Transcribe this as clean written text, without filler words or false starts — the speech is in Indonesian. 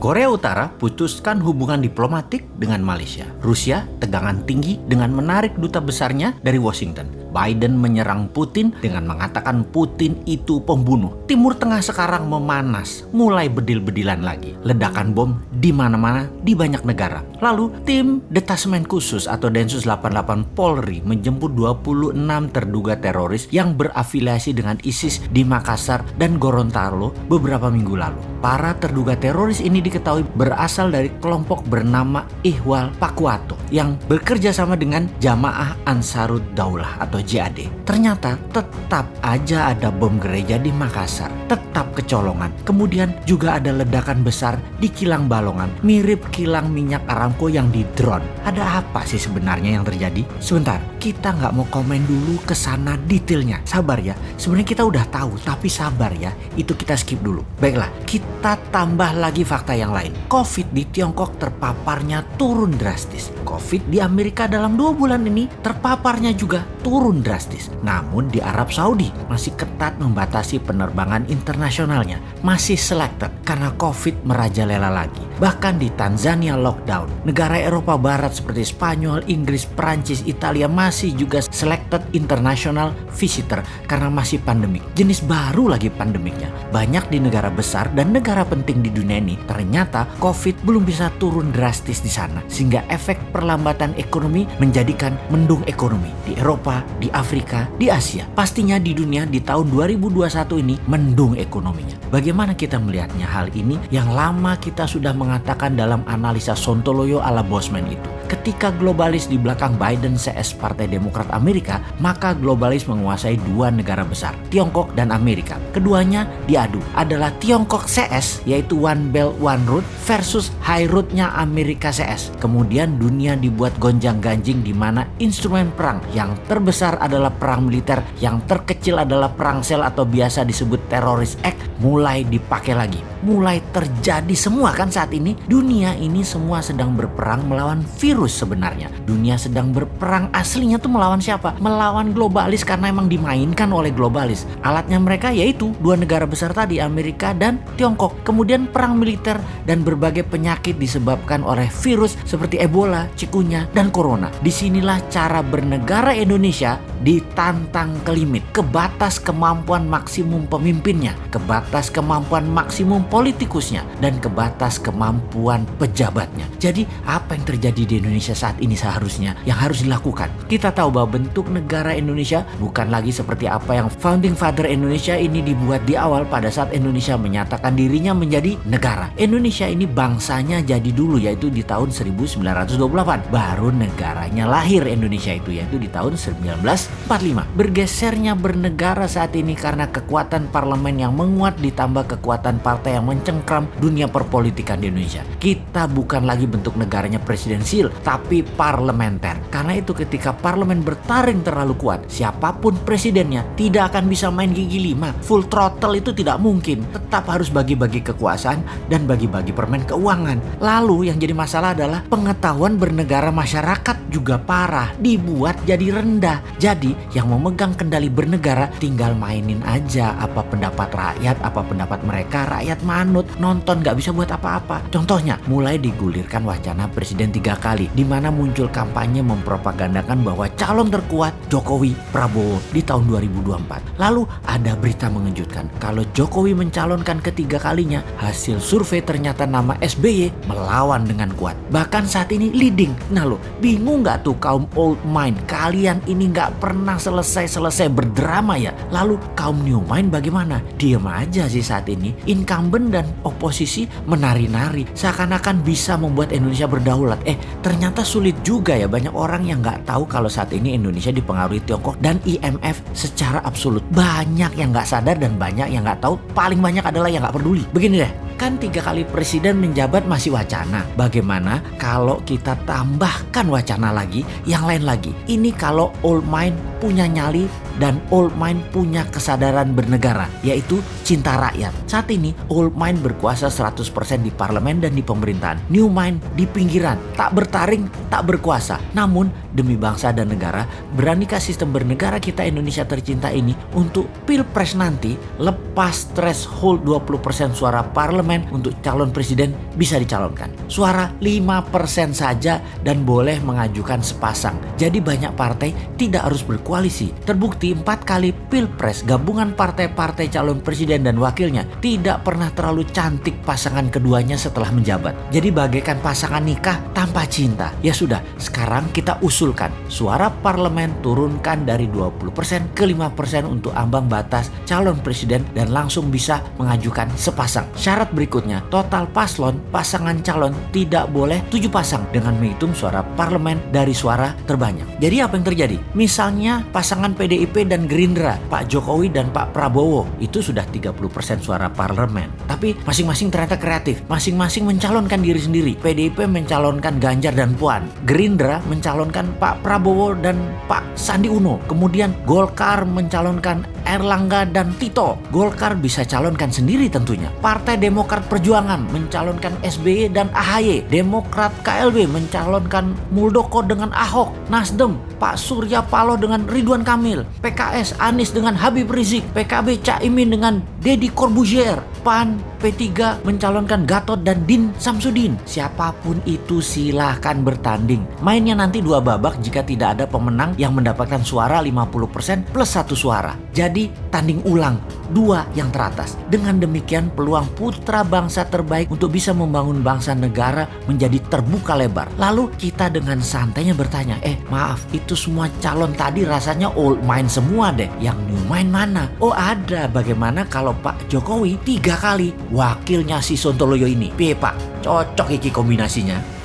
Korea Utara putuskan hubungan diplomatik dengan Malaysia. Rusia tegangan tinggi dengan menarik duta besarnya dari Washington. Biden menyerang Putin dengan mengatakan Putin itu pembunuh. Timur Tengah sekarang memanas, mulai bedil-bedilan lagi. Ledakan bom di mana-mana di banyak negara. Lalu tim Detasemen Khusus atau Densus 88 Polri menjemput 26 terduga teroris yang berafiliasi dengan ISIS di Makassar dan Gorontalo beberapa minggu lalu. Para terduga teroris ini diketahui berasal dari kelompok bernama Ihwal Pakwato yang bekerja sama dengan Jamaah Ansarud Daulah atau JAD. Ternyata tetap aja ada bom gereja di Makassar, tetap kecolongan. Kemudian juga ada ledakan besar di kilang Balongan, mirip kilang minyak Aramco yang di drone. Ada apa sih sebenarnya yang terjadi? Sebentar, kita nggak mau komen dulu ke sana detailnya. Sabar ya, sebenarnya kita udah tahu, tapi sabar ya, itu kita skip dulu. Baiklah, kita tambah lagi fakta yang lain. COVID di Tiongkok terpaparnya turun drastis. COVID di Amerika dalam 2 bulan ini terpaparnya juga turun drastis. Namun di Arab Saudi masih ketat membatasi penerbangan internasionalnya. Masih selected karena COVID merajalela lagi. Bahkan di Tanzania lockdown. Negara Eropa Barat seperti Spanyol, Inggris, Perancis, Italia masih juga selected international visitor karena masih pandemik. Jenis baru lagi pandemiknya. Banyak di negara besar dan negara penting di dunia ini ternyata COVID belum bisa turun drastis di sana. Sehingga efek perlambatan ekonomi menjadikan mendung ekonomi di Eropa, di Afrika, di Asia. Pastinya di dunia di tahun 2021 ini mendung ekonominya. Bagaimana kita melihatnya hal ini yang lama kita sudah mengatakan dalam analisa Sontoloyo ala Bosman itu. Ketika globalis di belakang Biden CS Partai Demokrat Amerika, maka globalis menguasai 2 negara besar, Tiongkok dan Amerika. Keduanya diadu adalah Tiongkok CS yaitu One Belt One Road versus High Road-nya Amerika CS. Kemudian dunia dibuat gonjang-ganjing di mana instrumen perang yang terbesar adalah perang militer, yang terkecil adalah perang sel atau biasa disebut Terrorist Act mulai dipakai lagi. Mulai terjadi semua kan saat ini. Dunia ini semua sedang berperang melawan virus sebenarnya. Dunia sedang berperang aslinya tuh melawan siapa? Melawan globalis karena emang dimainkan oleh globalis. Alatnya mereka yaitu 2 negara besar tadi, Amerika dan Tiongkok. Kemudian perang militer dan berbagai penyakit disebabkan oleh virus seperti Ebola, Cikunya, dan Corona. Disinilah cara bernegara Indonesia ditantang ke limit, ke batas kemampuan maksimum pemimpinnya, ke batas kemampuan maksimum politikusnya, dan ke batas kemampuan pejabatnya. Jadi apa yang terjadi di Indonesia saat ini seharusnya yang harus dilakukan? Kita tahu bahwa bentuk negara Indonesia bukan lagi seperti apa yang Founding Father Indonesia ini dibuat di awal pada saat Indonesia menyatakan dirinya menjadi negara. Indonesia ini bangsanya jadi dulu yaitu di tahun 1928. Baru negaranya lahir Indonesia itu yaitu di tahun 1945. Bergesernya bernegara saat ini karena kekuatan parlemen yang menguat ditambah kekuatan partai yang mencengkram dunia perpolitikan di Indonesia. Kita bukan lagi bentuk negaranya presidensial tapi parlementer. Karena itu ketika parlemen bertaring terlalu kuat, siapapun presidennya tidak akan bisa main gigi 5. Full throttle itu tidak mungkin. Tetap harus bagi-bagi kekuasaan dan bagi-bagi permen keuangan. Lalu yang jadi masalah adalah pengetahuan bernegara masyarakat juga parah, dibuat jadi rendah. Jadi yang memegang kendali bernegara tinggal mainin aja apa pendapat rakyat, apa pendapat mereka. Rakyat manut, nonton, gak bisa buat apa-apa. Contohnya mulai digulirkan wacana presiden 3 kali di mana muncul kampanye mempropagandakan bahwa calon terkuat Jokowi Prabowo di tahun 2024. Lalu ada berita mengejutkan kalau Jokowi mencalonkan ketiga kalinya, hasil survei ternyata nama SBY melawan dengan kuat. Bahkan saat ini leading. Nah lo bingung gak tuh kaum old mind? Kalian ini gak pernah selesai berdrama ya. Lalu kaum new mind bagaimana? Diam aja sih saat ini. Incumbent dan oposisi menari-nari seakan-akan bisa membuat Indonesia berdaulat. Ternyata sulit juga ya. Banyak orang yang gak tahu kalau saat ini Indonesia dipengaruhi Tiongkok dan IMF secara absolut. Banyak yang gak sadar dan banyak yang gak tahu. Paling banyak adalah yang gak peduli. Begini deh, kan 3 kali presiden menjabat masih wacana. Bagaimana kalau kita tambahkan wacana lagi, yang lain lagi? Ini kalau old mind punya nyali dan old mind punya kesadaran bernegara, yaitu cinta rakyat. Saat ini old mind berkuasa 100% di parlemen dan di pemerintahan. New mind di pinggiran, tak bertaring, tak berkuasa. Namun demi bangsa dan negara, beranikah sistem bernegara kita Indonesia tercinta ini untuk pilpres nanti lepas threshold 20% suara parlemen parlemen untuk calon presiden bisa dicalonkan. Suara 5% saja dan boleh mengajukan sepasang. Jadi banyak partai tidak harus berkoalisi. Terbukti 4 kali pilpres gabungan partai-partai calon presiden dan wakilnya tidak pernah terlalu cantik pasangan keduanya setelah menjabat. Jadi bagaikan pasangan nikah tanpa cinta. Ya sudah, sekarang kita usulkan suara parlemen turunkan dari 20% ke 5% untuk ambang batas calon presiden dan langsung bisa mengajukan sepasang. Syarat berikutnya, total pasangan calon tidak boleh 7 pasang dengan menghitung suara parlemen dari suara terbanyak. Jadi apa yang terjadi? Misalnya pasangan PDIP dan Gerindra, Pak Jokowi dan Pak Prabowo, itu sudah 30% suara parlemen. Tapi masing-masing ternyata kreatif. Masing-masing mencalonkan diri sendiri. PDIP mencalonkan Ganjar dan Puan. Gerindra mencalonkan Pak Prabowo dan Pak Sandi Uno. Kemudian Golkar mencalonkan Erlangga dan Tito. Golkar bisa calonkan sendiri tentunya. Partai Demokrat Perjuangan mencalonkan SBY dan AHY. Demokrat KLB mencalonkan Muldoko dengan Ahok. Nasdem Pak Surya Paloh dengan Ridwan Kamil. PKS Anies dengan Habib Rizik. PKB Caimin dengan Deddy Corbuzier. PAN P3 mencalonkan Gatot dan Din Samsudin. Siapapun itu silahkan bertanding. Mainnya nanti 2 babak jika tidak ada pemenang yang mendapatkan suara 50% plus 1 suara. Jadi tanding ulang 2 yang teratas. Dengan demikian peluang putra bangsa terbaik untuk bisa membangun bangsa negara menjadi terbuka lebar. Lalu kita dengan santainya bertanya, maaf itu semua calon tadi rasanya old mind semua deh. Yang new mind mana? Oh ada, bagaimana kalau Pak Jokowi 3 kali wakilnya si Sontoloyo ini? Piye Pak? Cocok iki kombinasinya.